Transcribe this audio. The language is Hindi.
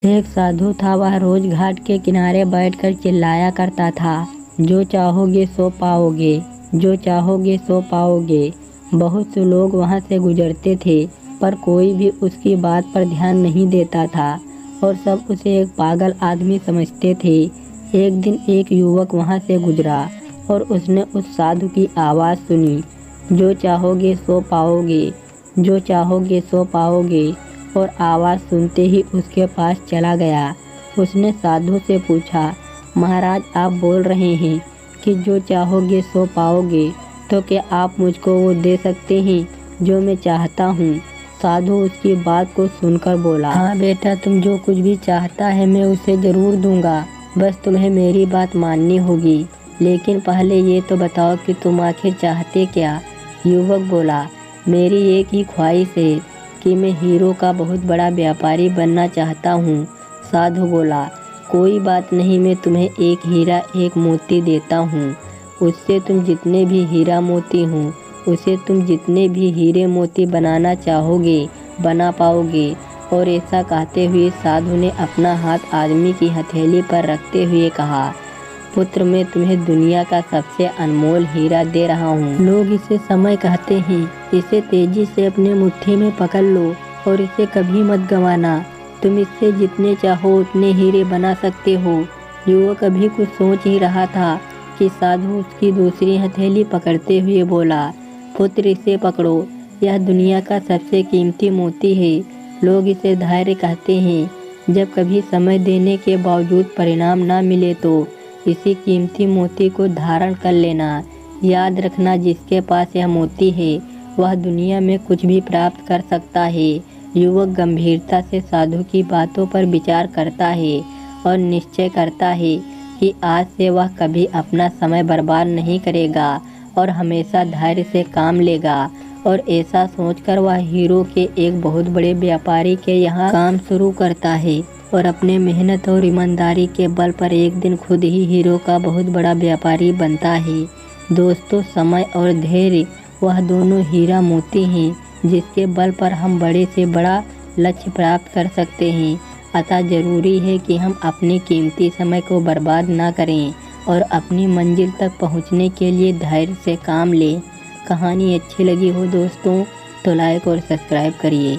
एक साधु था। वह रोज घाट के किनारे बैठकर चिल्लाया करता था, जो चाहोगे सो पाओगे, जो चाहोगे सो पाओगे। बहुत से लोग वहां से गुजरते थे, पर कोई भी उसकी बात पर ध्यान नहीं देता था और सब उसे एक पागल आदमी समझते थे। एक दिन एक युवक वहां से गुजरा और उसने उस साधु की आवाज़ सुनी, जो चाहोगे सो पाओगे, जो चाहोगे सो पाओगे। और आवाज़ सुनते ही उसके पास चला गया। उसने साधु से पूछा, महाराज आप बोल रहे हैं कि जो चाहोगे सो पाओगे, तो क्या आप मुझको वो दे सकते हैं जो मैं चाहता हूँ। साधु उसकी बात को सुनकर बोला, हाँ बेटा, तुम जो कुछ भी चाहता है मैं उसे ज़रूर दूंगा, बस तुम्हें मेरी बात माननी होगी। लेकिन पहले ये तो बताओ कि तुम आखिर चाहते क्या। युवक बोला, मेरी एक ही ख्वाहिश है कि मैं हीरो का बहुत बड़ा व्यापारी बनना चाहता हूँ। साधु बोला, कोई बात नहीं, मैं तुम्हें एक हीरा एक मोती देता हूँ। उससे तुम जितने भी हीरा मोती हों, उसे तुम जितने भी हीरे मोती बनाना चाहोगे बना पाओगे। और ऐसा कहते हुए साधु ने अपना हाथ आदमी की हथेली पर रखते हुए कहा, पुत्र, मैं तुम्हें दुनिया का सबसे अनमोल हीरा दे रहा हूँ। लोग इसे समय कहते हैं। इसे तेजी से अपने मुट्ठी में पकड़ लो और इसे कभी मत गंवाना। तुम इससे जितने चाहो उतने हीरे बना सकते हो। युवक अभी कुछ सोच ही रहा था कि साधु उसकी दूसरी हथेली पकड़ते हुए बोला, पुत्र, इसे पकड़ो, यह दुनिया का सबसे कीमती मोती है। लोग इसे धैर्य कहते हैं। जब कभी समय देने के बावजूद परिणाम ना मिले तो इसी कीमती मोती को धारण कर लेना। याद रखना, जिसके पास यह मोती है वह दुनिया में कुछ भी प्राप्त कर सकता है। युवक गंभीरता से साधु की बातों पर विचार करता है और निश्चय करता है कि आज से वह कभी अपना समय बर्बाद नहीं करेगा और हमेशा धैर्य से काम लेगा। और ऐसा सोचकर वह हीरो के एक बहुत बड़े व्यापारी के यहाँ काम शुरू करता है और अपने मेहनत और ईमानदारी के बल पर एक दिन खुद ही हीरो का बहुत बड़ा व्यापारी बनता है। दोस्तों, समय और धैर्य वह दोनों हीरा मोती हैं जिसके बल पर हम बड़े से बड़ा लक्ष्य प्राप्त कर सकते हैं। अतः ज़रूरी है कि हम अपने कीमती समय को बर्बाद ना करें और अपनी मंजिल तक पहुंचने के लिए धैर्य से काम लें। कहानी अच्छी लगी हो दोस्तों तो लाइक और सब्सक्राइब करिए।